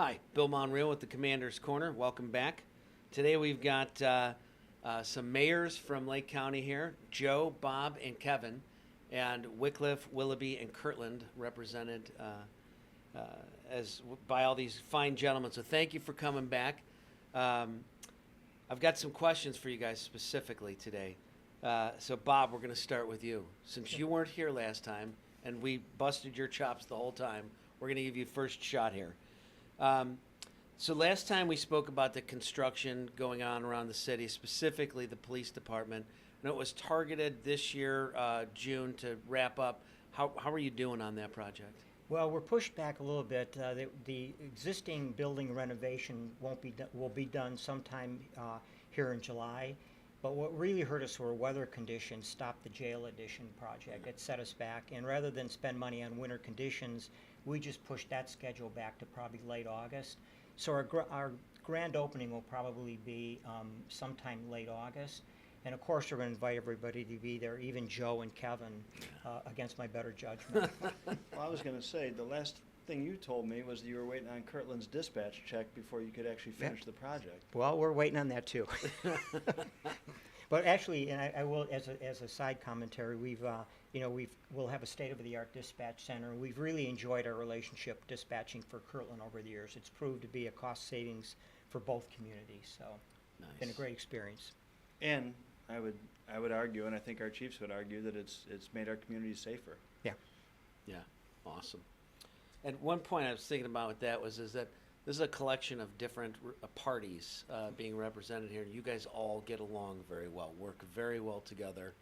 Hi, Bill Monreal with the Commander's Corner. Welcome back. Today we've got some mayors from Lake County here, Joe, Bob, and Kevin, and Wickliffe, Willoughby, and Kirtland represented as by all these fine gentlemen. So thank you for coming back. I've got some questions for you guys specifically today. So Bob, we're going to start with you. Since you weren't here last time and we busted your chops the whole time, we're going to give you first shot here. So last time we spoke about the construction going on around the city, specifically the police department, and it was targeted this year, June, to wrap up. How are you doing on that project? Well, we're pushed back a little bit. The existing building renovation will be done sometime here in July. But what really hurt us were weather conditions. Stopped the jail addition project. It set us back, and rather than spend money on winter conditions, we just pushed that schedule back to probably late August. So our grand opening will probably be sometime late August. And of course, we're going to invite everybody to be there, even Joe and Kevin, against my better judgment. Well, I was going to say, the last thing you told me was that you were waiting on Kirtland's dispatch check before you could actually finish the project. Well, we're waiting on that too. But actually, and I will, as a side commentary, we'll have a state-of-the-art dispatch center. We've really enjoyed our relationship dispatching for Kirtland over the years. It's proved to be a cost savings for both communities, so Nice. it's been a great experience. And I would argue, and I think our chiefs would argue, that it's made our community safer. Yeah. Yeah, awesome. And one point I was thinking about with that is that this is a collection of different parties being represented here. You guys all get along very well, work very well together.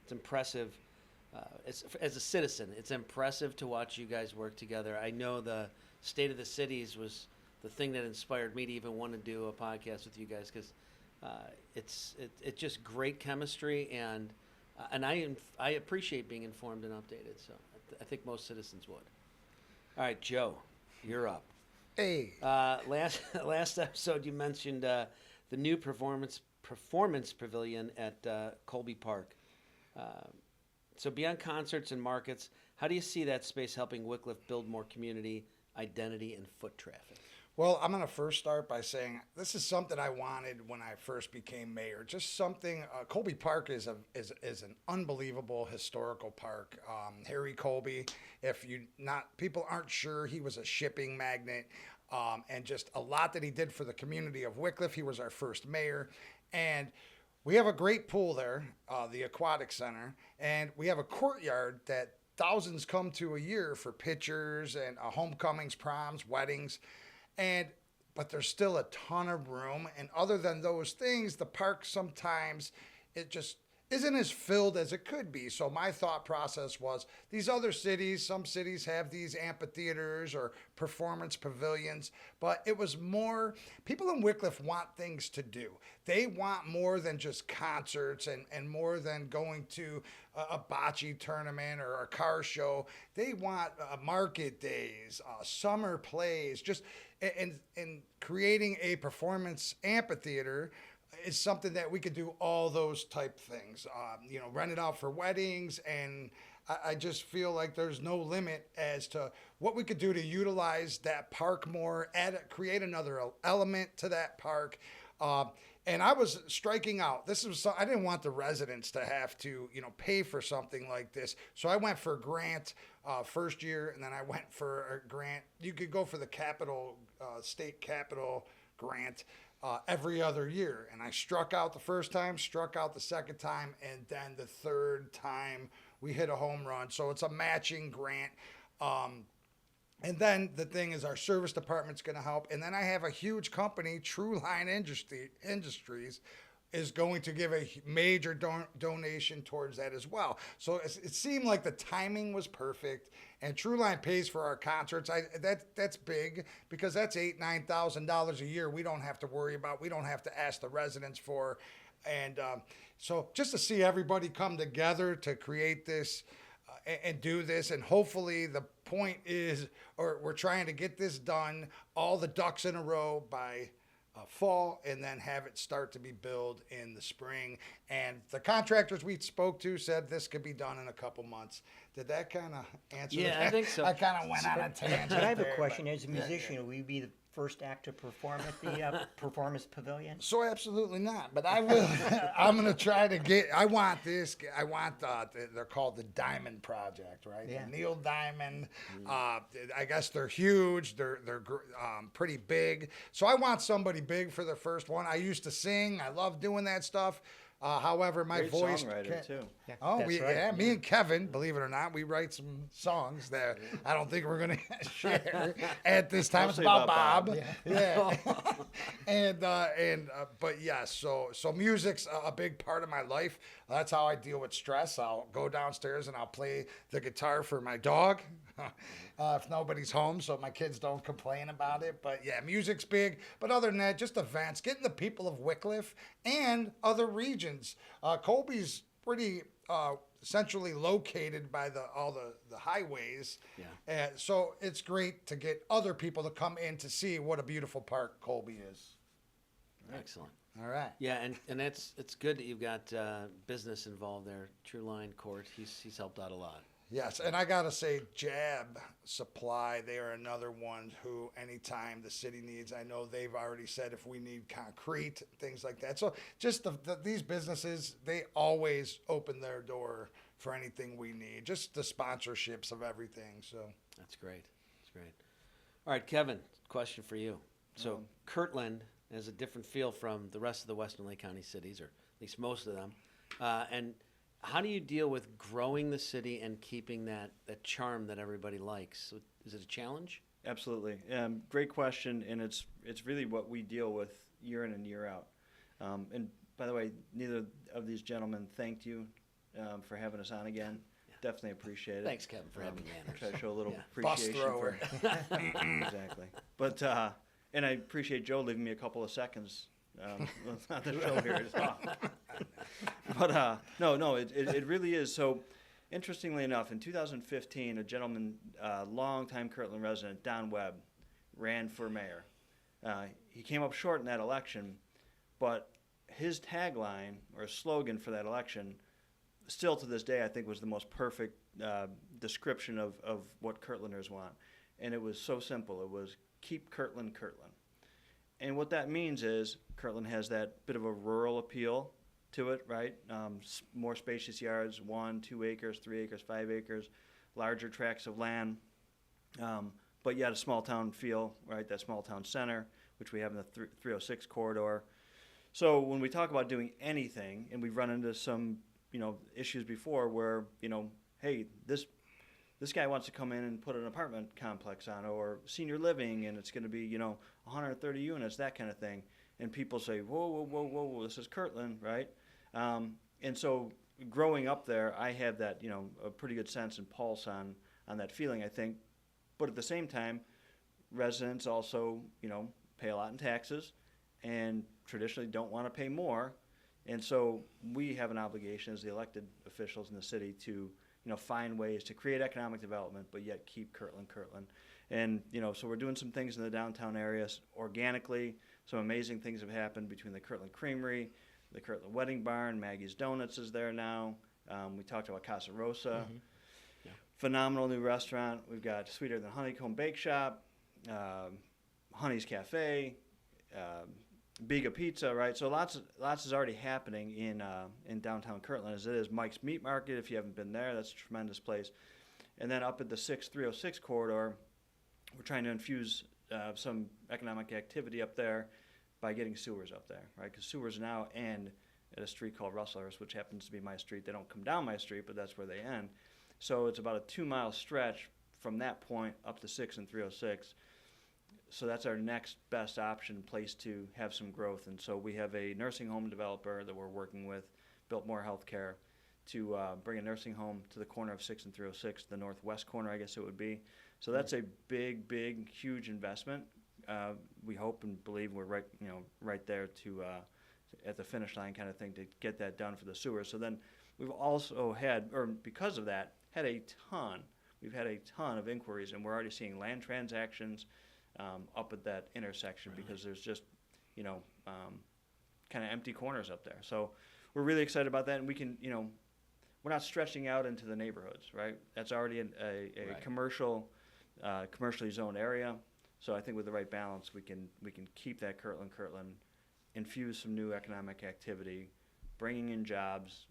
It's impressive. As a citizen, it's impressive to watch you guys work together. I know the State of the Cities was the thing that inspired me to even want to do a podcast with you guys, because it's just great chemistry, and I appreciate being informed and updated. So I think most citizens would. All right, Joe, you're up. Hey. Last episode you mentioned the new performance pavilion at Colby Park. So beyond concerts and markets, how do you see that space helping Wickliffe build more community, identity, and foot traffic? Well, I'm going to first start by saying this is something I wanted when I first became mayor. Just something. Colby Park is an unbelievable historical park. Harry Colby, people aren't sure, he was a shipping magnate, and just a lot that he did for the community of Wickliffe. He was our first mayor, and we have a great pool there, the Aquatic Center, and we have a courtyard that thousands come to a year for pictures and homecomings, proms, weddings. But there's still a ton of room, and other than those things, the park sometimes it just isn't as filled as it could be. So my thought process was these other cities, some cities have these amphitheaters or performance pavilions, but it was more, people in Wickliffe want things to do. They want more than just concerts and more than going to a bocce tournament or a car show. They want market days, summer plays, just and creating a performance amphitheater is something that we could do all those type things, rent it out for weddings. And I just feel like there's no limit as to what we could do to utilize that park more, create another element to that park. And I was striking out. I didn't want the residents to have to, pay for something like this. So I went for a grant first year, and then I went for a grant. You could go for the state capital grant every other year. And I struck out the first time, struck out the second time, and then the third time we hit a home run. So it's a matching grant. And then the thing is, our service department's going to help. And then I have a huge company, True Line Industries, is going to give a major donation towards that as well. So it seemed like the timing was perfect. And True Line pays for our concerts. That's big, because that's $8,000-9,000 a year we don't have to worry about. We don't have to ask the residents for. And so just to see everybody come together to create this and do this, and hopefully the point is, or we're trying to get this done, all the ducks in a row by fall, and then have it start to be built in the spring. And the contractors we spoke to said this could be done in a couple months. Did that kind of answer? Yeah, I think so. I kind of went on a tangent. But I have a there, question. but- As a musician, will you be the first act to perform at the Performance Pavilion? So absolutely not, but I will. I'm gonna try to get. I want this. I want. They're called the Diamond Project, right? Yeah. The Neil Diamond. I guess they're huge. They're pretty big. So I want somebody big for the first one. I used to sing. I love doing that stuff. However, my Great voice. songwriter too. Yeah, Oh, that's right. yeah, me and Kevin, believe it or not, we write some songs that I don't think we're going to share at this time. It's Mostly about about Bob. Bob. Yeah. But yeah, so music's a big part of my life. That's how I deal with stress. I'll go downstairs and I'll play the guitar for my dog if nobody's home, so my kids don't complain about it. But yeah, music's big. But other than that, just events, getting the people of Wickliffe and other regions. Colby's pretty centrally located by all the highways. Yeah. And so it's great to get other people to come in to see what a beautiful park Colby is. Excellent. All right. Yeah, and it's good that you've got business involved there. True Line Court, he's helped out a lot. Yes, and I gotta say, Jab Supply, they are another one who, anytime the city needs, I know they've already said if we need concrete, things like that. So just these businesses, they always open their door for anything we need. Just the sponsorships of everything. So That's great. That's great. All right, Kevin, question for you. So Kirtland has a different feel from the rest of the Western Lake County cities, or at least most of them. And how do you deal with growing the city and keeping that charm that everybody likes? So is it a challenge? Absolutely. Great question, and it's really what we deal with year in and year out. And by the way, neither of these gentlemen thanked you for having us on again. Definitely appreciate it. Thanks, Kevin, for having manners. Try to show a little Yeah. Bus appreciation thrower. for exactly. But and I appreciate Joe leaving me a couple of seconds. It's not the show here. It's off. But no, it really is. So, interestingly enough, in 2015, a gentleman, longtime Kirtland resident, Don Webb, ran for mayor. He came up short in that election, but his tagline or slogan for that election, still to this day, I think was the most perfect description of what Kirtlanders want. And it was so simple. It was, keep Kirtland, Kirtland. And what that means is Kirtland has that bit of a rural appeal to it, right? More spacious yards, 1, 2 acres, 3 acres, 5 acres, larger tracts of land, but yet a small town feel, right? That small town center, which we have in the 306 corridor. So when we talk about doing anything, and we've run into some, issues before where, hey, this guy wants to come in and put an apartment complex on, or senior living, and it's going to be, 130 units, that kind of thing. And people say, whoa, this is Kirtland, right? And so growing up there, I have that, a pretty good sense and pulse on that feeling, I think. But at the same time, residents also, pay a lot in taxes and traditionally don't want to pay more. And so we have an obligation as the elected officials in the city to, find ways to create economic development, but yet keep Kirtland. And, so we're doing some things in the downtown areas organically. Some amazing things have happened between the Kirtland Creamery, the Kirtland Wedding Barn, Maggie's Donuts is there now. We talked about Casa Rosa. Mm-hmm. Yeah. Phenomenal new restaurant. We've got Sweeter Than Honeycomb Bake Shop, Honey's Cafe, Biga Pizza, right? So lots is already happening in downtown Kirtland, as it is Mike's Meat Market. If you haven't been there, that's a tremendous place. And then up at the 306 corridor, we're trying to infuse some economic activity up there by getting sewers up there, right? Because sewers now end at a street called Rustlers, which happens to be my street. They don't come down my street, but that's where they end. So it's about a 2-mile stretch from that point up to 6 and 306. So that's our next best option place to have some growth. And so we have a nursing home developer that we're working with, Biltmore Healthcare, to bring a nursing home to the corner of 6 and 306, the northwest corner, I guess it would be. So that's a big, huge investment. We hope and believe we're right there to at the finish line kind of thing to get that done for the sewers. So then we've also had, or because of that, we've had a ton of inquiries, and we're already seeing land transactions up at that intersection because there's just, kind of empty corners up there. So we're really excited about that, and we can, we're not stretching out into the neighborhoods, right? That's already a Right. commercially zoned area. So I think with the right balance, we can keep that Kirtland, infuse some new economic activity, bringing in jobs.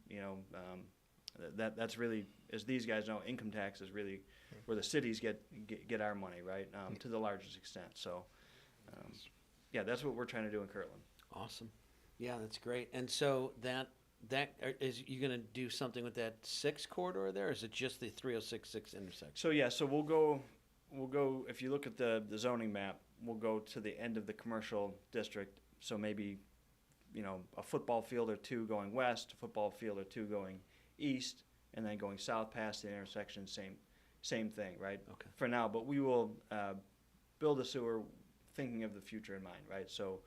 That's really, as these guys know, income tax is really where the cities get our money, right? To the largest extent. So, yeah, that's what we're trying to do in Kirtland. Awesome. Yeah, that's great. And so is you going to do something with that 6 corridor there, or is it just the 306-6 intersection? So yeah, so we'll go. If you look at the zoning map, we'll go to the end of the commercial district. So maybe, a football field or two going west, a football field or two going east, and then going south past the intersection. Same thing, right? Okay. For now, but we will build a sewer thinking of the future in mind, right? So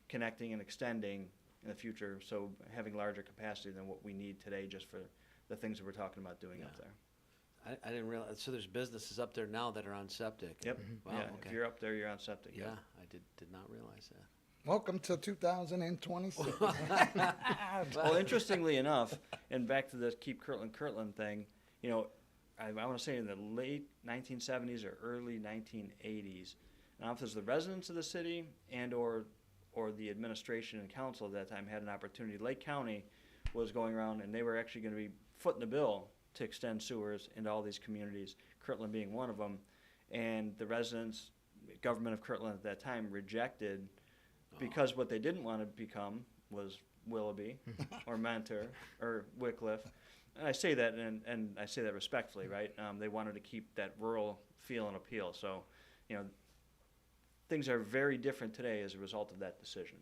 connecting and extending in the future, so having larger capacity than what we need today just for the things that we're talking about doing up Yeah. there. I didn't realize. So there's businesses up there now that are on septic. Yep. Wow. Yeah. Okay. If you're up there, you're on septic. Yeah, I did not realize that. Welcome to 2026. Well, interestingly enough, and back to the Keep Kirtland thing, I want to say in the late 1970s or early 1980s, I don't know if it was the residents of the city and or the administration and council at that time had an opportunity. Lake County was going around, and they were actually going to be footing the bill to extend sewers into all these communities, Kirtland being one of them. And the residents, government of Kirtland at that time, rejected because what they didn't want to become was Willoughby or Mentor or Wickliffe. And I say that, and I say that respectfully, right? They wanted to keep that rural feel and appeal. So, things are very different today as a result of that decision.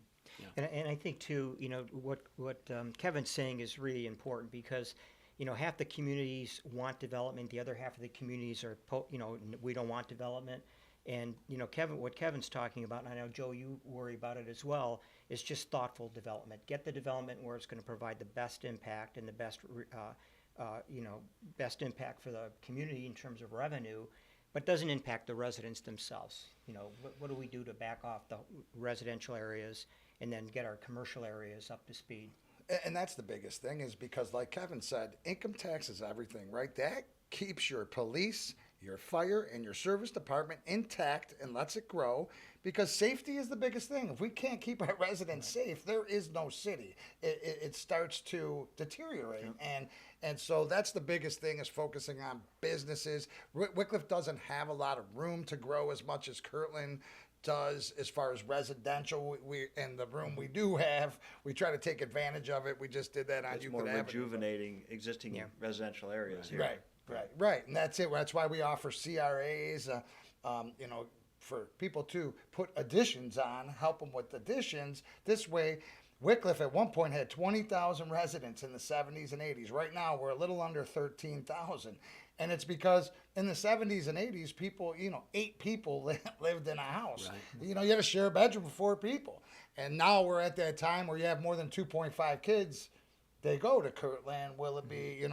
And I think too, what Kevin's saying is really important because, half the communities want development, the other half of the communities are, we don't want development. And, what Kevin's talking about, and I know, Joe, you worry about it as well, is just thoughtful development. Get the development where it's going to provide the best impact and the best, best impact for the community in terms of revenue, but doesn't impact the residents themselves. What do we do to back off the residential areas and then get our commercial areas up to speed? And that's the biggest thing is because, like Kevin said, income tax is everything, right? That keeps your police, your fire, and your service department intact and lets it grow because safety is the biggest thing. If we can't keep our residents safe, there is no city. It starts to deteriorate. And so that's the biggest thing is focusing on businesses. Wickliffe doesn't have a lot of room to grow as much as Kirtland does as far as residential. We and the room we do have, we try to take advantage of it. We just did that on It's Euclid more Avenue. rejuvenating existing residential areas here. Right, and that's it. That's why we offer CRAs, for people to put additions on, help them with additions. This way, Wickliffe at one point had 20,000 residents in the 70s and 80s. Right now, we're a little under 13,000. And it's because in the 70s and 80s, people, 8 people lived in a house. Right. You had to share a bedroom with 4 people. And now we're at that time where you have more than 2.5 kids. They go to Kirtland, Willoughby,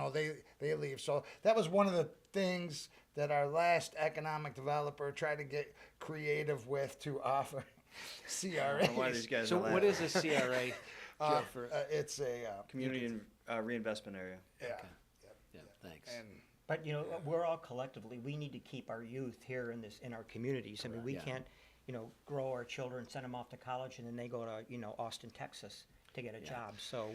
they leave. So that was one of the things that our last economic developer tried to get creative with to offer CRAs. I don't know why these guys So are what laughing. is a CRA? Jeff, It's a Community reinvestment area. yeah. yeah, thanks. And But we're all collectively, we need to keep our youth here in our communities. I mean, we Yeah. can't, grow our children, send them off to college, and then they go to, Austin, Texas to get a job. So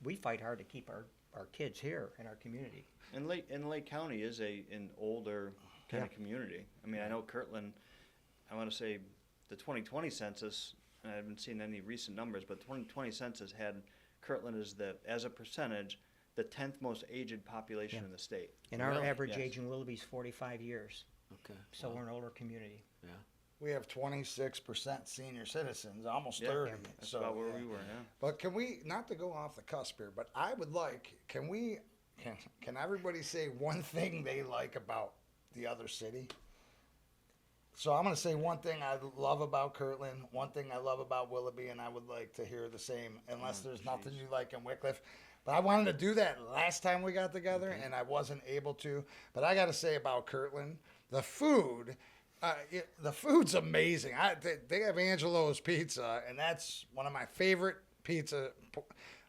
we fight hard to keep our kids here in our community. And Lake County is an older kind of community. I mean, I know Kirtland, I want to say the 2020 census, and I haven't seen any recent numbers, but the 2020 census had Kirtland as a percentage, the 10th most aged population in the state. And our Really? average Yes. age in Willoughby is 45 years. Okay. So wow. we're an older community. Yeah. we have 26% senior citizens, almost Yeah, 30. That's So, about where yeah. we were, yeah. But can we, not to go off the cusp here, but I would like, can everybody say one thing they like about the other city? So I'm going to say one thing I love about Kirtland, one thing I love about Willoughby, and I would like to hear the same, unless there's nothing you like in Wickliffe. But I wanted to do that last time we got together, and I wasn't able to. But I got to say about Kirtland, the food, The food's amazing. They have Angelo's Pizza, and that's one of my favorite pizza,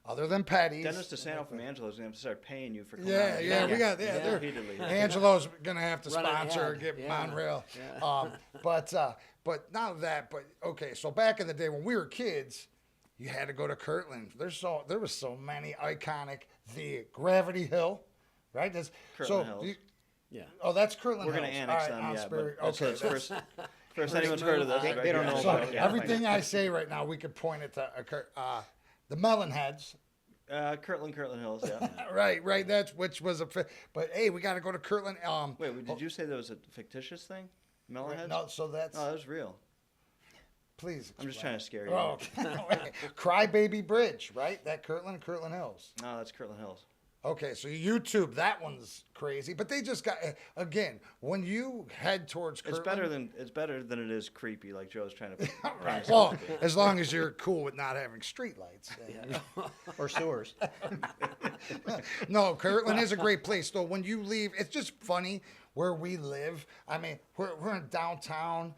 other than Patty's. Dennis DeSanto from Angelo's going to have to start paying you for coming Yeah, on. yeah, we got Yeah. they're- Repeatedly. Angelo's gonna have to Run an sponsor ad. or get Yeah. Monreal. Yeah. But not that. But okay, so back in the day when we were kids, you had to go to Kirtland. There was so many iconic. The Gravity Hill, right? Kirtland Hills. Yeah. Oh, that's Kirtland We're going to Hills. annex All right, them, on yeah. Sperry. But Okay, that's first anyone's heard of this. They- right they don't here. know so about it. everything I say right now, we could point it to the Melon Heads. Kirtland Hills, yeah. Right. That's which was but hey, we got to go to Kirtland. Wait, did you say that was a fictitious thing? Melonheads? No, so that's Oh, that was real. please. I'm just explain. trying to scare you. Oh, Crybaby Bridge, right? That Kirtland Hills. No, that's Kirtland Hills. Okay, so YouTube, that one's crazy. But they just got again when you head towards Kirtland. It's better than it is creepy, like Joe's trying to. Right. Well, as long as you're cool with not having streetlights. Or sewers. No, Kirtland is a great place. So when you leave, it's just funny where we live. I mean, we're in downtown,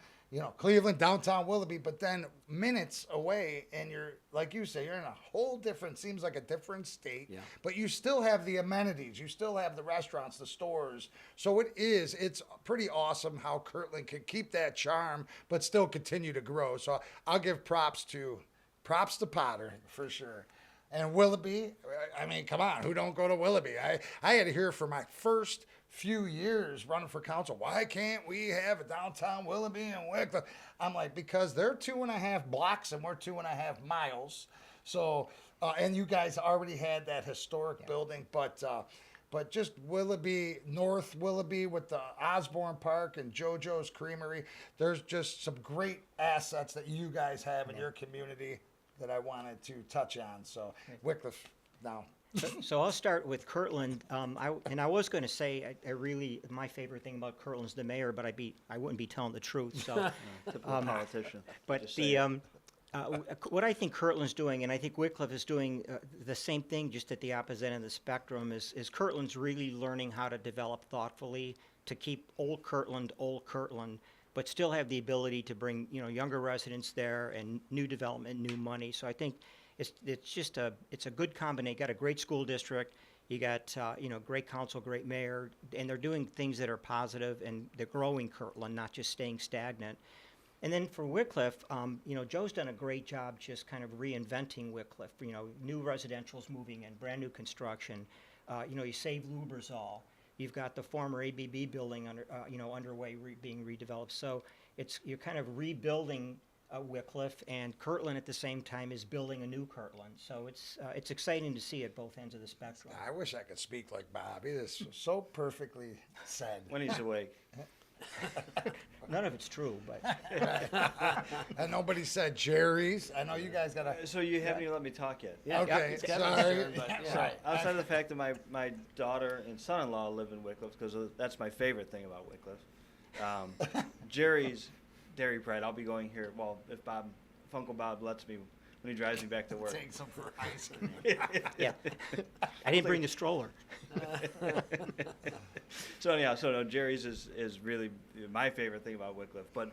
Cleveland, downtown Willoughby, but then minutes away, and you're, like you say, you're in a whole different, seems like a different state, Yeah. but you still have the amenities. You still have the restaurants, the stores. So it's pretty awesome how Kirtland can keep that charm, but still continue to grow. So I'll give props to Potter for sure. And Willoughby, I mean, come on, who don't go to Willoughby? I had to hear for my first few years running for council, why can't we have a downtown Willoughby and Wickliffe? I'm like, because they're 2.5 blocks and we're 2.5 miles. So, and you guys already had that historic building, but just Willoughby, North Willoughby with the Osborne Park and JoJo's Creamery, there's just some great assets that you guys have in your community that I wanted to touch on. So Wickliffe now. So I'll start with Kirtland. I was going to say, I really, my favorite thing about Kirtland's the mayor, but I wouldn't be telling the truth. So, Typical politician. but Just the saying. what I think Kirtland's doing, and I think Wickliffe is doing the same thing, just at the opposite end of the spectrum, is Kirtland's really learning how to develop thoughtfully to keep old Kirtland, but still have the ability to bring younger residents there and new development, new money. So I think it's a good combination. You got a great school district, you got great council, great mayor, and they're doing things that are positive, and they're growing Kirtland, not just staying stagnant. And then for Wickliffe, Joe's done a great job just kind of reinventing Wickliffe. New residential's moving in, brand new construction. You save Lubrizol. You've got the former ABB building underway being redeveloped. So you're kind of rebuilding Wickliffe, and Kirtland at the same time is building a new Kirtland. So it's exciting to see at both ends of the spectrum. I wish I could speak like Bob. He is so perfectly said. When he's awake. None of it's true, but And nobody said Jerry's. I know you guys got to. So you haven't even let me talk yet. Yeah, Okay, it's Kevin's sorry. turn, but, yeah. Sorry. Outside of the fact that my daughter and son-in-law live in Wickliffe, because that's my favorite thing about Wickliffe. Jerry's Dairy Pride. I'll be going here. Well, if Uncle Bob lets me, when he drives me back to work. Take some for ice cream. yeah. I didn't bring the stroller. So anyhow, no, Jerry's is really my favorite thing about Wickliffe. But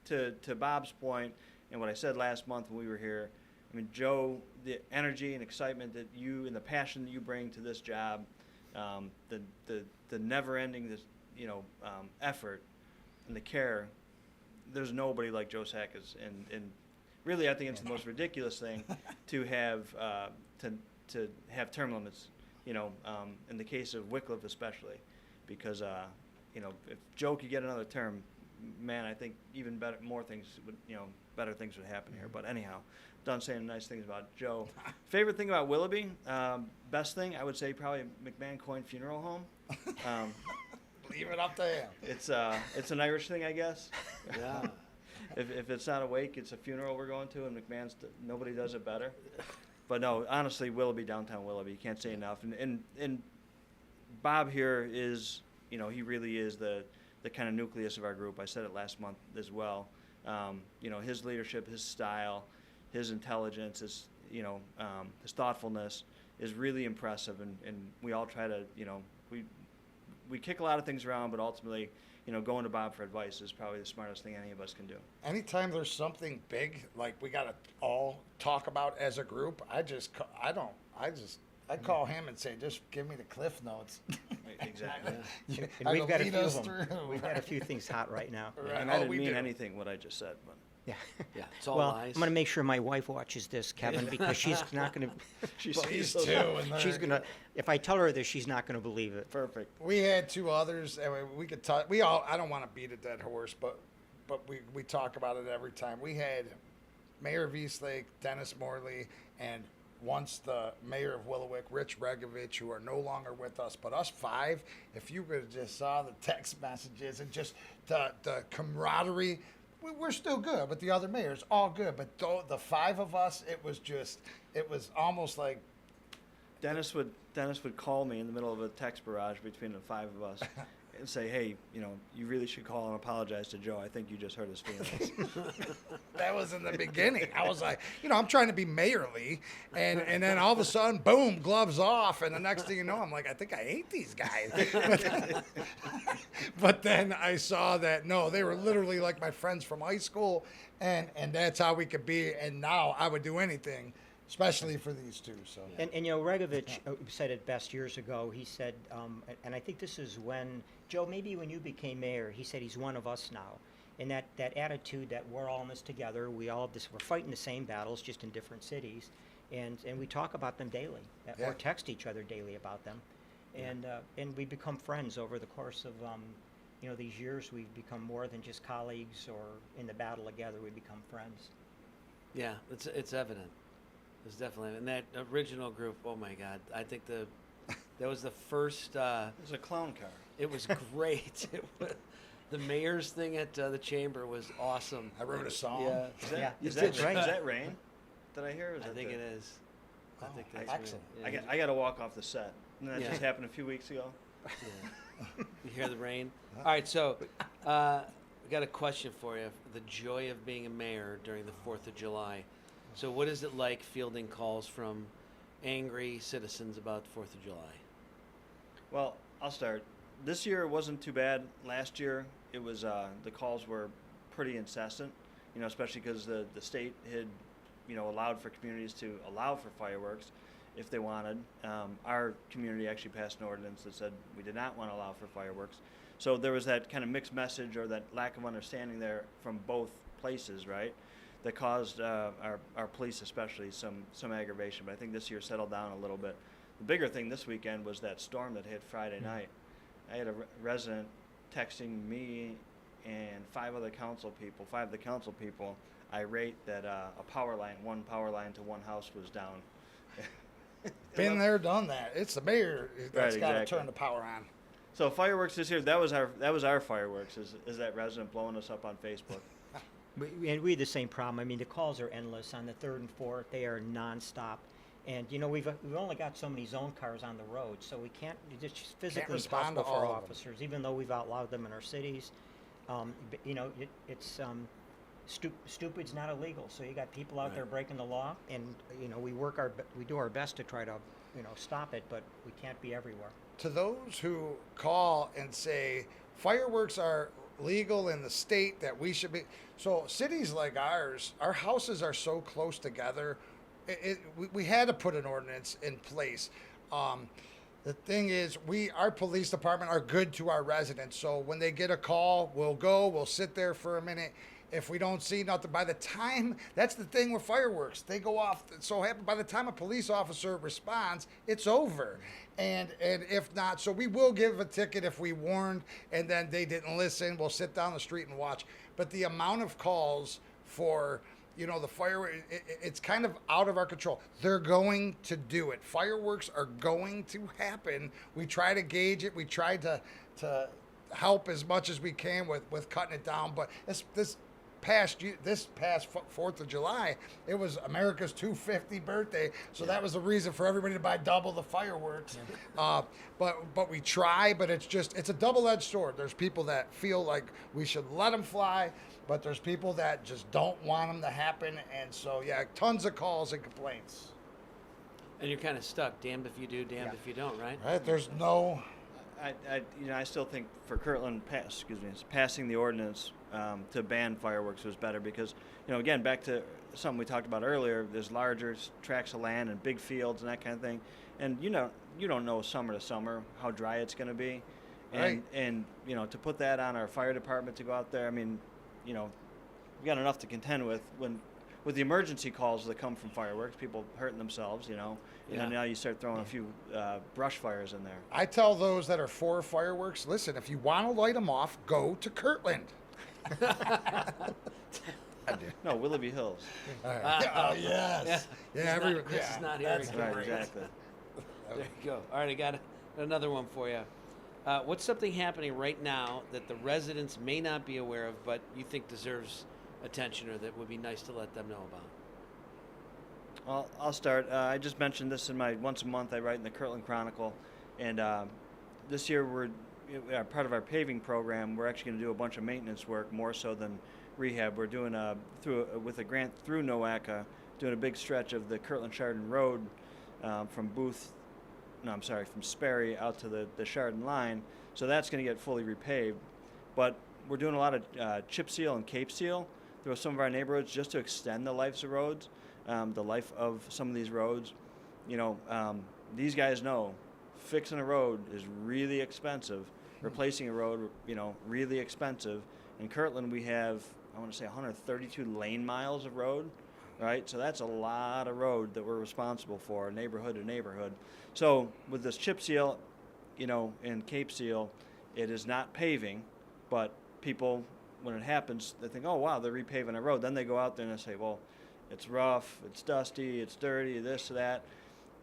to Bob's point, and what I said last month when we were here, I mean, Joe, the energy and excitement that you and the passion that you bring to this job, the never-ending effort and the care. There's nobody like Joe Sakacs, and really, I think it's the most ridiculous thing to have term limits. In the case of Wickliffe especially, because if Joe could get another term, man, I think even better things would happen here. But anyhow, done saying nice things about Joe. Favorite thing about Willoughby, best thing I would say probably McMahon Coyne Funeral Home. Leave it up to him. It's an Irish thing, I guess. Yeah. If it's not a wake, it's a funeral we're going to, and McMahon's nobody does it better. But no, honestly, Willoughby, downtown Willoughby, can't say enough. And Bob here is, he really is the kind of nucleus of our group. I said it last month as well. His leadership, his style, his intelligence, his thoughtfulness is really impressive. And we all try to, we kick a lot of things around, but ultimately, going to Bob for advice is probably the smartest thing any of us can do. Anytime there's something big like we got to all talk about as a group, I call him and say, just give me the cliff notes. Exactly. And we've got a Lead few us of them. through. We've got a few things hot right now. Right. And I didn't we mean do. anything what I just said, but Yeah. Yeah, it's all Well, lies. I'm going to make sure my wife watches this, Kevin, because she's not going to. These two. And She's going to. If I tell her this, she's not going to believe it. perfect. We had two others, and we could talk. I don't want to beat a dead horse, but we talk about it every time. We had Mayor of Eastlake, Dennis Morley, and once the Mayor of Willowick, Rich Regovich, who are no longer with us. But us five, if you could have just saw the text messages and just the camaraderie, we're still good. But the other mayors, all good. But the five of us, it was almost like. Dennis would call me in the middle of a text barrage between the five of us and say, hey, you really should call and apologize to Joe. I think you just hurt his feelings. That was in the beginning. I was like, I'm trying to be mayorly, and then all of a sudden, boom, gloves off, and the next thing you know, I'm like, I think I hate these guys. But then I saw that no, they were literally like my friends from high school, and that's how we could be. And now I would do anything, especially for these two. So And Regovich said it best years ago. He said, and I think this is when, Joe, maybe when you became mayor, he said he's one of us now. And that attitude that we're all in this together, we're fighting the same battles, just in different cities. And we talk about them daily, or text each other daily about them. And we become friends over the course of, these years. We've become more than just colleagues, or in the battle together, we become friends. Yeah, it's evident. It's definitely, and that original group. Oh my God! I think that was the first. It was a clown car. It was great. The mayor's thing at the chamber was awesome. I wrote a song. Yeah, Is You that did, right? Is that rain? Did I hear? Or is I that think the- it is. I think Oh, that's excellent. right. Yeah. I got to walk off the set. And that Yeah. just happened a few weeks ago. Yeah. You hear the rain? All right, so we got a question for you. The joy of being a mayor during the 4th of July. So what is it like fielding calls from angry citizens about the 4th of July? Well, I'll start. This year it wasn't too bad. Last year it was the calls were pretty incessant, especially because the state had, allowed for communities to allow for fireworks if they wanted. Our community actually passed an ordinance that said we did not want to allow for fireworks. So there was that kind of mixed message, or that lack of understanding there from both places, right? That caused our police especially some aggravation. But I think this year settled down a little bit. The bigger thing this weekend was that storm that hit Friday night. I had a resident texting me and five of the council people, irate that one power line to one house was down. Been there, done that. It's the mayor that's Right, got to exactly. turn the power on. So fireworks this year, that was our fireworks. Is that resident blowing us up on Facebook? And we had the same problem. I mean, the calls are endless on the 3rd and 4th. They are nonstop. And, we've only got so many zone cars on the road, so we can't, it's just physically respond to impossible for all our of them. officers, even though we've outlawed them in our cities. Stupid's not illegal. So you got people out there breaking the law, and, we do our best to try to, stop it, but we can't be everywhere. To those who call and say fireworks are legal in the state, that we should be, so cities like ours, our houses are so close together, we had to put an ordinance in place. The thing is, our police department are good to our residents, so when they get a call, we'll sit there for a minute. If we don't see nothing, by the time, that's the thing with fireworks, they go off so happy. By the time a police officer responds, it's over. And if not, so we will give a ticket if we warned and then they didn't listen. We'll sit down the street and watch. But the amount of calls for, the fireworks, it's kind of out of our control. They're going to do it. Fireworks are going to happen. We try to gauge it. We try to help as much as we can with cutting it down. But this past 4th of July, it was America's 250th birthday, so that was the reason for everybody to buy double the fireworks. But we try, but it's a double-edged sword. There's people that feel like we should let them fly, but there's people that just don't want them to happen, and so tons of calls and complaints. And you're kind of stuck. Damned if you do, damned if you don't, right? Right? There's no. I still think for Kirtland, passing the ordinance to ban fireworks was better because, again, back to something we talked about earlier. There's larger tracts of land and big fields and that kind of thing, and you don't know summer to summer how dry it's going to be, Right. and to put that on our fire department to go out there. I mean, we got enough to contend with with the emergency calls that come from fireworks, people hurting themselves, and Yeah. then now you start throwing a few brush fires in there. I tell those that are for fireworks, listen, if you want to light them off, go to Kirtland. I do. No, Willoughby Hills. Oh, yes. Yeah, Chris is not here that's again. Right, great. exactly. There you go. All right, I got another one for you. What's something happening right now that the residents may not be aware of, but you think deserves attention or that would be nice to let them know about? Well, I'll start. I just mentioned this in my once a month I write in the Kirtland Chronicle, and this year we're part of our paving program. We're actually going to do a bunch of maintenance work, more so than rehab. We're doing with a grant through NOACA, doing a big stretch of the Kirtland Chardon Road from Sperry out to the Chardon line. So that's going to get fully repaved, but we're doing a lot of chip seal and cape seal through some of our neighborhoods just to extend the lives of roads. The life of some of these roads. These guys know fixing a road is really expensive. Replacing a road, really expensive. In Kirtland, we have, I want to say, 132 lane miles of road, right? So that's a lot of road that we're responsible for, neighborhood to neighborhood. So with this chip seal, and cape seal, it is not paving, but people, when it happens, they think, oh, wow, they're repaving a road. Then they go out there and they say, well, it's rough, it's dusty, it's dirty, this, that.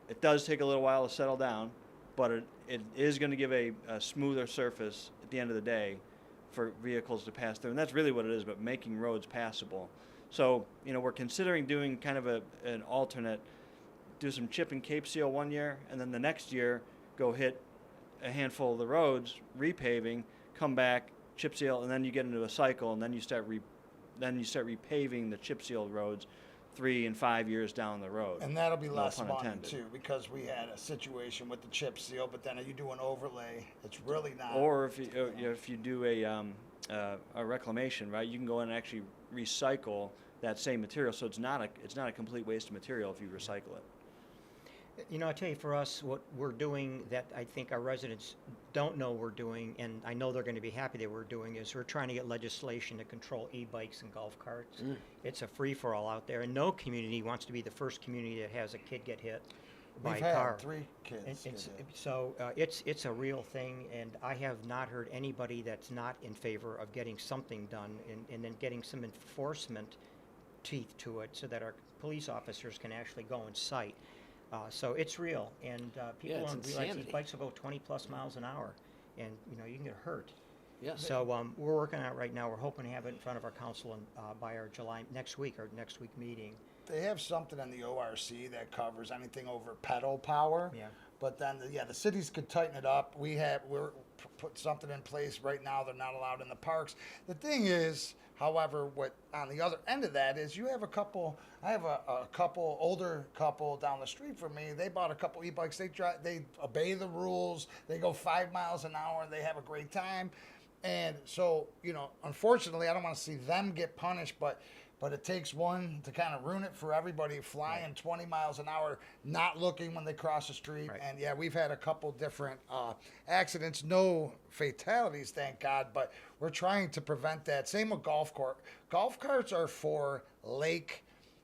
It does take a little while to settle down, but it is going to give a smoother surface at the end of the day for vehicles to pass through. And that's really what it is, but making roads passable. So, we're considering doing kind of an alternate, do some chip and cape seal one year, and then the next year go hit a handful of the roads, repaving, come back, chip seal, and then you get into a cycle, and then you start repaving the chip sealed roads 3 and 5 years down the road. And that'll be No less pun money intended. too, because we had a situation with the chip seal, but then you do an overlay, it's really not. Or if you do a reclamation, right, you can go in and actually recycle that same material. So it's not a complete waste of material if you recycle it. I tell you, for us, what we're doing that I think our residents don't know we're doing, and I know they're going to be happy that we're doing, is we're trying to get legislation to control e-bikes and golf carts. It's a free-for-all out there, and no community wants to be the first community that has a kid get hit by We've a had car. 3 kids. It's a real thing, and I have not heard anybody that's not in favor of getting something done and then getting some enforcement teeth to it so that our police officers can actually go and cite. So it's real, and people it's don't realize these insanity. bikes will go 20 plus miles an hour, and you can get hurt. Yeah. So we're working on it right now. We're hoping to have it in front of our council by our next week meeting. They have something in the ORC that covers anything over pedal power. Yeah. But then, the cities could tighten it up. We're put something in place right now. They're not allowed in the parks. The thing is, however, what on the other end of that is, you have a couple. I have a older couple down the street from me. They bought a couple e-bikes. They obey the rules. They go 5 miles an hour. They have a great time. And so, unfortunately, I don't want to see them get punished, but it takes one to kind of ruin it for everybody flying 20 miles an hour, not looking when they cross the street. Right. And we've had a couple different accidents, no fatalities, thank God, but we're trying to prevent that. Same with golf cart. Golf carts are for lake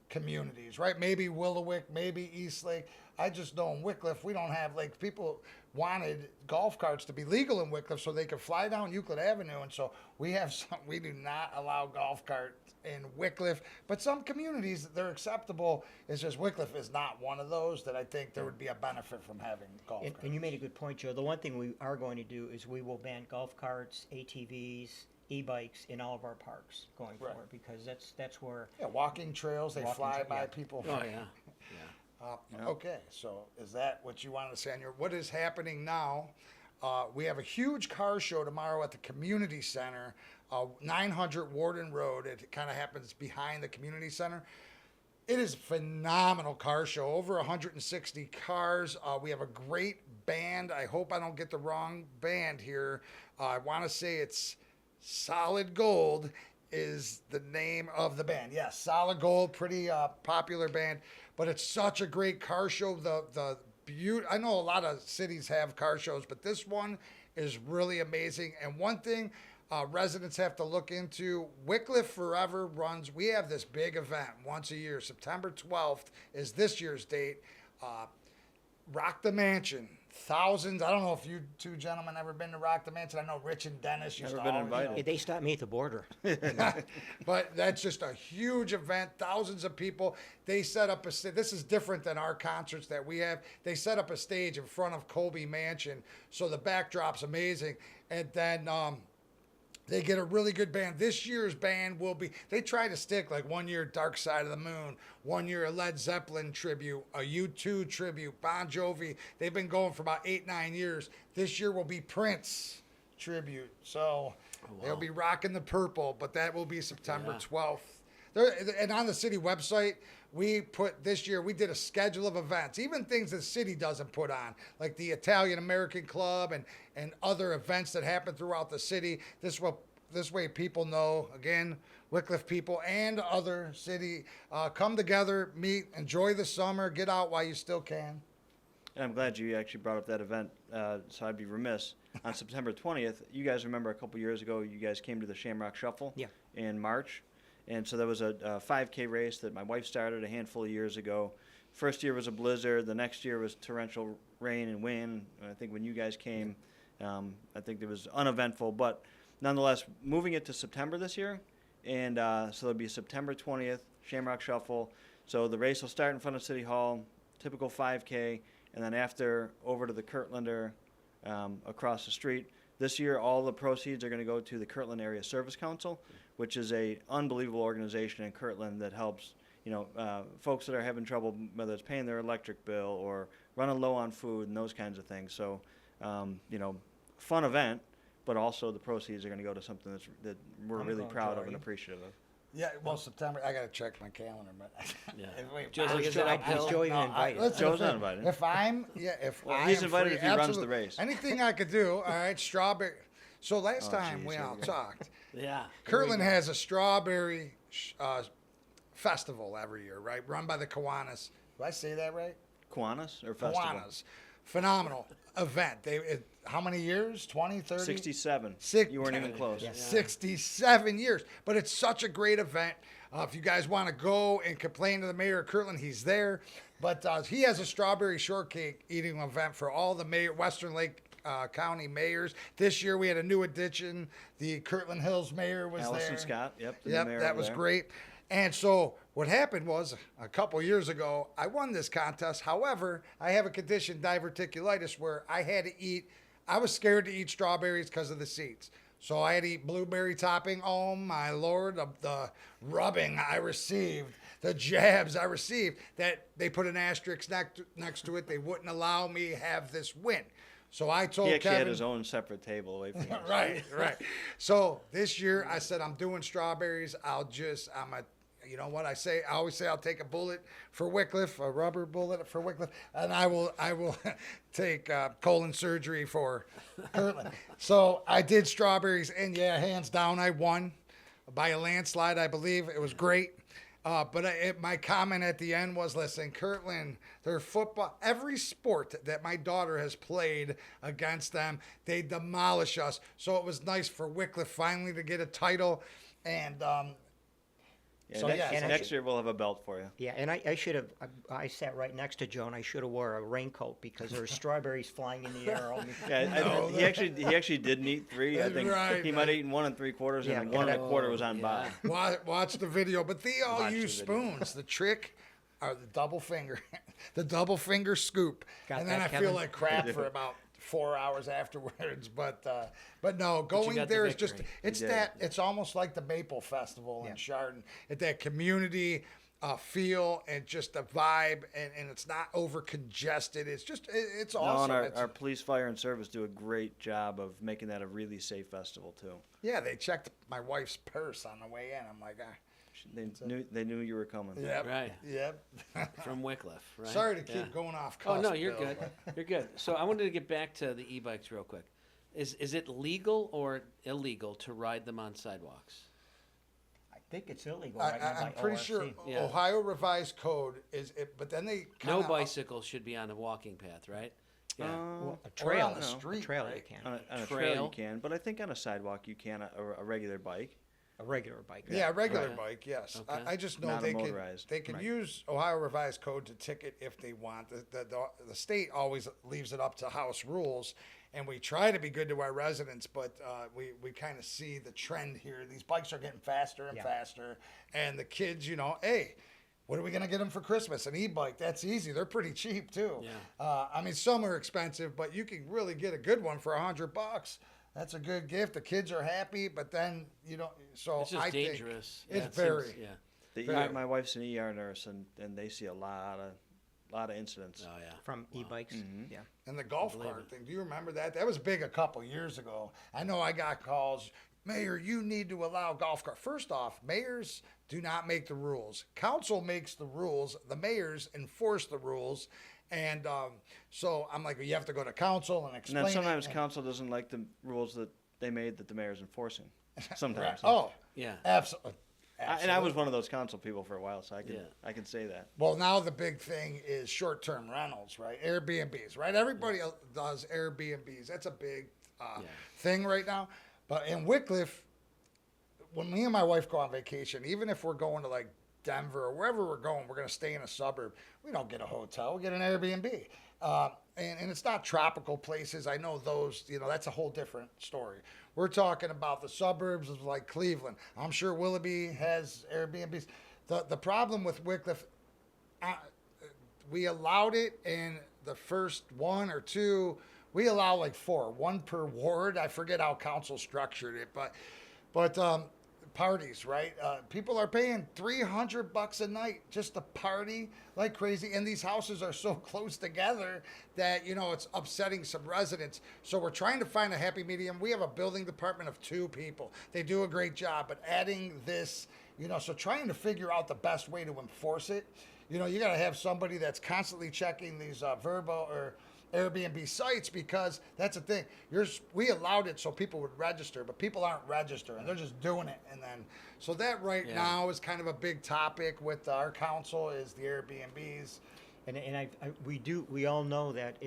communities, right? Maybe Willowick, maybe Eastlake. I just know in Wickliffe, we don't have lakes. People wanted golf carts to be legal in Wickliffe so they could fly down Euclid Avenue. And so we do not allow golf carts in Wickliffe, but some communities, they're acceptable. It's just Wickliffe is not one of those that I think there would be a benefit from having golf carts. And you made a good point, Joe. The one thing we are going to do is we will ban golf carts, ATVs, e-bikes in all of our parks going Right. forward, because that's where Walking trails, they fly by yeah. people. Oh yeah. Okay, so is that what you wanted to say on your, what is happening now? We have a huge car show tomorrow at the community center, 900 Warden Road. It kind of happens behind the community center. It is a phenomenal car show. Over 160 cars. We have a great band. I hope I don't get the wrong band here. I want to say it's Solid Gold is the name of the band. Yes, Solid Gold, pretty popular band. But it's such a great car show. I know a lot of cities have car shows, but this one is really amazing. And one thing residents have to look into, Wickliffe Forever runs, we have this big event once a year. September 12th is this year's date. Rock the Mansion. Thousands. I don't know if you two gentlemen ever been to Rock the Mansion. I know Rich and Dennis used Never to been always, invited. Yeah, they stopped me at the border. But that's just a huge event. Thousands of people. They set up this is different than our concerts that we have. They set up a stage in front of Colby Mansion, so the backdrop's amazing. And then they get a really good band. This year's band will be, they try to stick like 1 year Dark Side of the Moon, 1 year a Led Zeppelin tribute, a U2 tribute, Bon Jovi. They've been going for about 8-9 years. This year will be Prince tribute. So they'll be rocking the purple, but that will be September 12th. And on the city website, we put this year, we did a schedule of events, even things the city doesn't put on, like the Italian American Club and other events that happen throughout the city. This way people know, again, Wickliffe people and other city, come together, meet, enjoy the summer, get out while you still can. And I'm glad you actually brought up that event, so I'd be remiss. On September 20th, you guys remember a couple years ago, you guys came to the Shamrock Shuffle in March. And so there was a 5K race that my wife started a handful of years ago. First year was a blizzard. The next year was torrential rain and wind. I think when you guys came, I think it was uneventful. But nonetheless, moving it to September this year. And so there'll be September 20th, Shamrock Shuffle. So the race will start in front of City Hall, typical 5K. And then after, over to the Kirtlander across the street. This year, all the proceeds are going to go to the Kirtland Area Service Council, which is a unbelievable organization in Kirtland that helps, folks that are having trouble, whether it's paying their electric bill or running low on food and those kinds of things. So, fun event, but also the proceeds are going to go to something that we're I'm really going, proud of Joey. and appreciative of. Yeah, well, September, I got to check my calendar, but Yeah. wait, Joe's I like, was is it trying- uphill? Is Joey No, invited? listen, Joe's if- not invited. If I'm, He's am invited free, if he runs the absolutely. race. Anything I could do, all right, strawberry. So last Oh, time geez, we here all we go. talked, Yeah. Kirtland has a strawberry festival every year, right? Run by the Kiwanis. Did I say that right? Kiwanis or festival? Kiwanis. Phenomenal event. How many years? 20, 30? 67. You weren't even close. Yeah. 67 years. But it's such a great event. If you guys want to go and complain to the mayor of Kirtland, he's there. But he has a strawberry shortcake eating event for all the Western Lake County mayors. This year we had a new addition. The Kirtland Hills mayor was Allison there. Scott, yep. the new Yep, mayor that over was there. great. And so what happened was a couple years ago, I won this contest. However, I have a condition, diverticulitis, where I was scared to eat strawberries because of the seeds. So I had to eat blueberry topping. Oh my Lord, the rubbing I received, the jabs I received, that they put an asterisk next to it. They wouldn't allow me to have this win. So I told He actually Kevin, had his own separate table away from us. right. So this year I said, I'm doing strawberries. You know what I say? I always say I'll take a bullet for Wickliffe, a rubber bullet for Wickliffe, and I will take colon surgery for Kirtland. So I did strawberries, and yeah, hands down, I won by a landslide, I believe. It was great. But my comment at the end was, listen, Kirtland, their football, every sport that my daughter has played against them, they demolish us. So it was nice for Wickliffe finally to get a title. And Yeah, So, next, yeah, next year we'll have a belt for you. Yeah, and I should have, I sat right next to Joe, and I should have wore a raincoat because there were strawberries flying in the air. Yeah, he actually didn't eat three. I think Right, he might have eaten 1 3/4, Yeah, and then 1 and 1/4 was on yeah. Bob. watch the video. But they all Watch use the video. spoons. The trick are the double finger, the double finger scoop. Got and then that, I feel Kevin? like crap for about 4 hours afterwards. But no, going got the there is just, victory. it's almost like the Maple Festival in Yeah. Chardon. It's that community feel and just a vibe, and it's not over congested. It's just, it's No, awesome. and our police, fire, and service do a great job of making that a really safe festival too. Yeah, they checked my wife's purse on the way in. I'm like, They knew you were coming. Yep. Right. Yep. From Wickliffe, right? Sorry to keep Yeah. going off. Oh, no, cusp, you're Bill, good. but- You're good. So I wanted to get back to the e-bikes real quick. Is it legal or illegal to ride them on sidewalks? I think it's illegal right now by I'm pretty ORC. sure Yeah. Ohio Revised Code is it, but then they No kinda bicycle should be on a walking path, right? Yeah. Well, a Or trail, on the no, street, a trail right? you can. On a trail Trail. you can, but I think on a sidewalk you can, a regular bike. A regular bike. Yeah, regular Right. bike, yes. Okay. I just know Not a they can motorized. they can Right. use Ohio Revised Code to ticket if they want. The state always leaves it up to House rules, and we try to be good to our residents, but we kind of see the trend here. These bikes are getting faster and Yeah. faster, and the kids, hey. What are we gonna get them for Christmas? An e-bike? That's easy. They're pretty cheap too. Yeah. I mean, some are expensive, but you can really get a good one for $100. That's a good gift. The kids are happy, but then So It's just I think dangerous. it's Yeah, it very. seems- yeah. The my wife's an ER nurse, and they see a lot of incidents. Oh yeah. From e-bikes. Mm-hmm. Yeah. And the golf believe cart it. thing, do you remember that? That was big a couple years ago. I know I got calls, Mayor, you need to allow golf cart. First off, mayors do not make the rules. Council makes the rules. The mayors enforce the rules. And so I'm like, you have to go to council and And explain then sometimes it. and- council doesn't like the rules that they made that the mayor's enforcing. Sometimes. Oh, Yeah. absolutely. And I was one of those council people for a while, so Yeah. I can say that. Well, now the big thing is short-term rentals, right? Airbnbs, right? Everybody does Airbnbs. That's a big thing right now. But in Wickliffe, when me and my wife go on vacation, even if we're going to like Denver or wherever we're going, we're going to stay in a suburb. We don't get a hotel. We get an Airbnb. And it's not tropical places. I know those, that's a whole different story. We're talking about the suburbs of like Cleveland. I'm sure Willoughby has Airbnbs. The problem with Wickliffe, we allowed it in the first one or two. We allow like 4, 1 per ward. I forget how council structured it, but parties, right? People are paying $300 a night just to party like crazy, and these houses are so close together that it's upsetting some residents. So we're trying to find a happy medium. We have a building department of 2 people. They do a great job, but adding this, so trying to figure out the best way to enforce it. You got to have somebody that's constantly checking these Verbo or Airbnb sites, because that's the thing. We allowed it so people would register, but people aren't registering. They're just doing it. And then, so that now is kind of a big topic with our council is the Airbnbs. And we all know that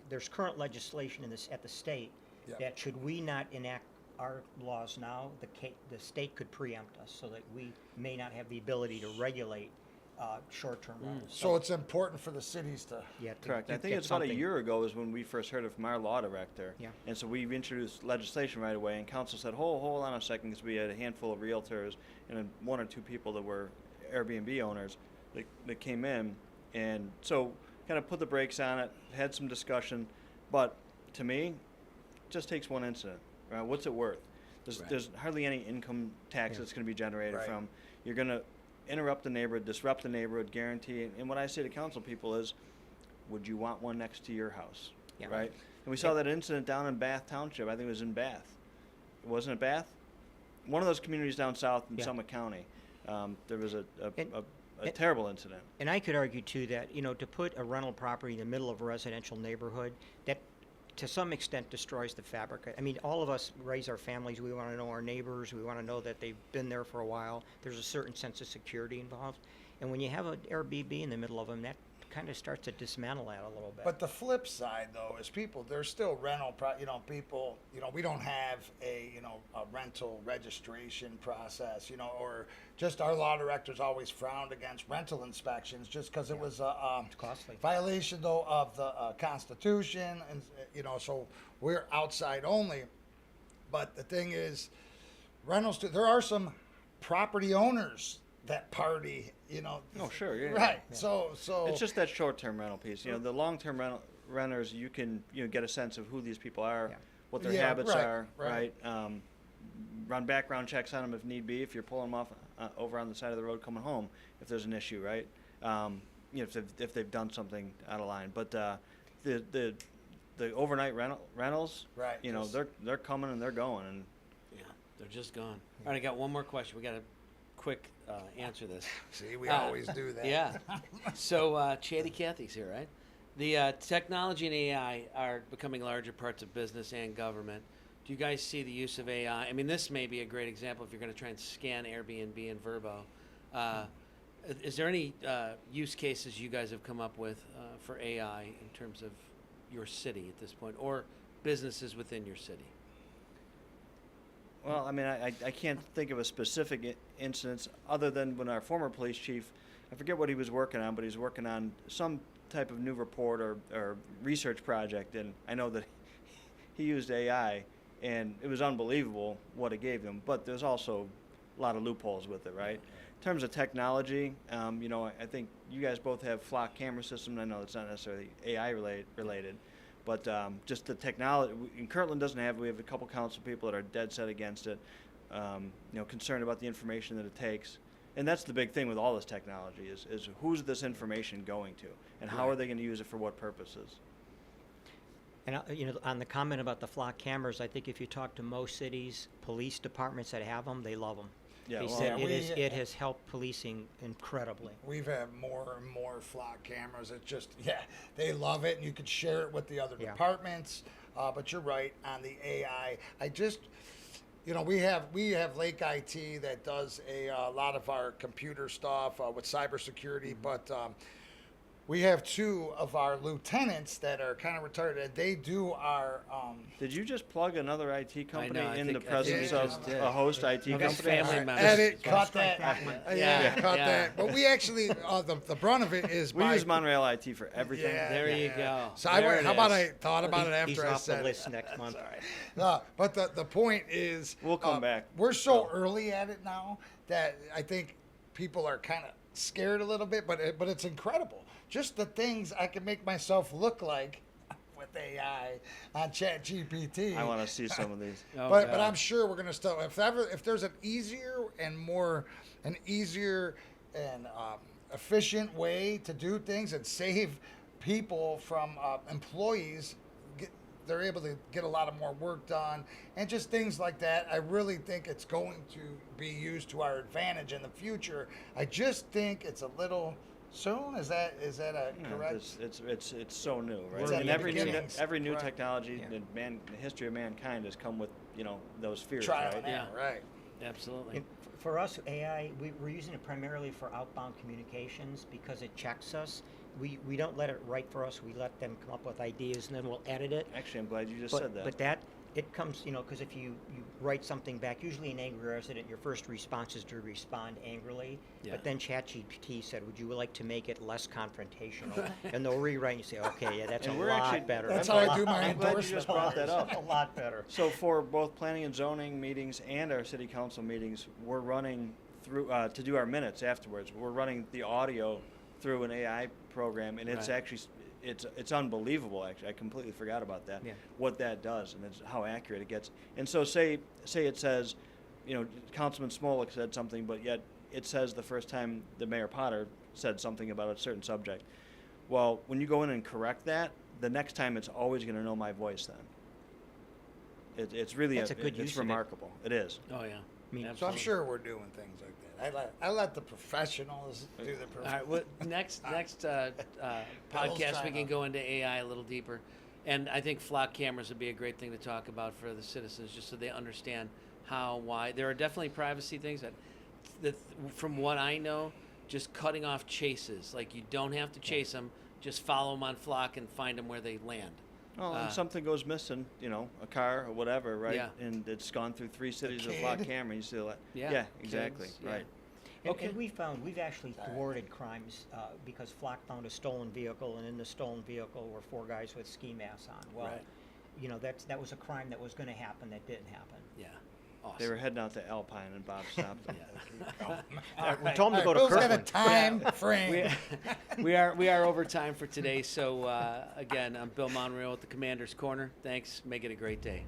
there's current legislation at the state Yep. that should we not enact our laws now, the state could preempt us so that we may not have the ability to regulate short-term rentals. So it's important for the cities to. Correct. I think get it's about a something. year ago is when we first heard it from our law director. Yeah. And so we've introduced legislation right away, and council said, hold on a second, because we had a handful of realtors and then 1 or 2 people that were Airbnb owners that came in. And so kind of put the brakes on it, had some discussion. But to me, it just takes one incident. Right? What's it worth? There's hardly any income tax that's going to be generated Right. from. You're going to interrupt the neighborhood, disrupt the neighborhood, guarantee. And what I say to council people is, would you want one next to your house? Yeah. Right? And we saw that incident down in Bath Township. I think it was in Bath. Wasn't it Bath? One of those communities down south in Yeah. Summit County. There was a And- terrible incident. And I could argue too that, to put a rental property in the middle of a residential neighborhood, that to some extent destroys the fabric. I mean, all of us raise our families. We want to know our neighbors. We want to know that they've been there for a while. There's a certain sense of security involved. And when you have an Airbnb in the middle of them, that kind of starts to dismantle that a little bit. But the flip side, though, is there's still rental, people, we don't have a rental registration process, or just our law directors always frowned against rental inspections just because it was It's costly. violation, though, of the Constitution. And, so we're outside only. But the thing is, rentals, there are some property owners that party, Oh, sure, yeah. Right. Yeah. So It's just that short-term rental piece. The long-term renters, you can get a sense of who these people are, Yeah. what their Yeah, habits right, are, right. Run background checks on them if need be. If you're pulling them off over on the side of the road coming home, if there's an issue, right? If they've done something out of line. But the overnight rentals, Right, they're coming and they're going, and Yeah, they're just gone. All right, I got one more question. We got to quick answer this. See, we always do that. Yeah. So, Chatty Cathy's here, right? The technology and AI are becoming larger parts of business and government. Do you guys see the use of AI? I mean, this may be a great example if you're going to try and scan Airbnb and Vrbo. Is there any use cases you guys have come up with for AI in terms of your city at this point, or businesses within your city? Well, I mean, I can't think of a specific instance other than when our former police chief, I forget what he was working on, but he's working on some type of new report or research project, and I know that he used AI, and it was unbelievable what it gave him, but there's also a lot of loopholes with it, right? In terms of technology, you know, I think you guys both have flock camera systems. I know it's not necessarily AI related, but just the technology. In Kirtland doesn't have. We have a couple council people that are dead set against it. You know, concerned about the information that it takes, and that's the big thing with all this technology is who's this information going to, and how are they going to use it for what purposes? And you know, on the comment about the flock cameras, I think if you talk to most cities, police departments that have them, they love them. Yeah, They well, said yeah, it has helped policing incredibly. We've had more and more flock cameras. It's just, they love it, and you could share it with the other Yeah. departments. But you're right on the AI. I just, you know, we have Lake IT that does a lot of our computer stuff with cybersecurity, but we have two of our lieutenants that are kind of retired, and they do our. Did you just plug another IT company I in think- the I think presence you of just did. a host IT Of his company? family members. Edit, Yeah. cut Strike that. that one. Yeah, Cut yeah. that. But we actually, the brunt of it is We by, use Monreal IT for everything. Yeah. There you go. So There it how about is. I thought about it He's after I off said the it. list next month. But the point is, We'll come back. We're so early at it now that I think people are kind of scared a little bit, but it's incredible. Just the things I can make myself look like with AI on ChatGPT. I want to see some of these. Oh, but God. I'm sure we're gonna still if there's an easier and efficient way to do things and save people from employees. They're able to get a lot of more work done and just things like that. I really think it's going to be used to our advantage in the future. I just think it's a little soon. Is that a correct? It's so new, right? It's at And the every new beginnings. technology Yeah. in the history of mankind has come with, you know, those fears, Trial right? and error, right? Absolutely. And for us, AI, we're using it primarily for outbound communications because it checks us. We don't let it write for us. We let them come up with ideas, and then we'll edit it. Actually, I'm glad you just But, said that. but that, it comes, you know, because if you write something back, usually an angry resident, your first response is to respond angrily. Yeah. But then ChatGPT said, would you like to make it less confrontational? And they'll rewrite and you say, okay, yeah, that's And a we're lot actually- better. That's how I do my I'm glad you endorsement. just brought that up. A lot better. So for both planning and zoning meetings and our city council meetings, we're running through to do our minutes afterwards. We're running the audio through an AI program, and it's Right. actually it's unbelievable. Actually, I completely forgot about that. Yeah. What that does and it's how accurate it gets. And so say it says, you know, Councilman Smolik said something, but yet it says the first time the Mayor Potter said something about a certain subject. Well, when you go in and correct that, the next time it's always going to know my voice. Then it's really That's a good use it's of it. remarkable. It is. Oh yeah. mean, So I'm Absolutely. sure we're doing things like that. I let the professionals do the All right. Well, next podcast we trying can to- go into AI a little deeper, and I think flock cameras would be a great thing to talk about for the citizens, just so they understand how, why. There are definitely privacy things that from what I know, just cutting off chases. Like you don't have to chase them, just follow them on flock and find them where they land. Oh, and something goes missing, you know, a car or whatever, right? Yeah. And it's gone through 3 cities with a flock kid. camera. You see that? Yeah, exactly. kids, yeah. Right. And we've actually thwarted crimes because Flock found a stolen vehicle, and in the stolen vehicle were 4 guys with ski masks on. Well, Right. you know, that was a crime that was going to happen that didn't happen. Yeah. Awesome. They were heading out to Alpine, and Bob stopped them. We told him to go to Bill's got a Kirtland. time frame. we are over time for today. So again, I'm Bill Monreal at the Commander's Corner. Thanks. Make it a great day.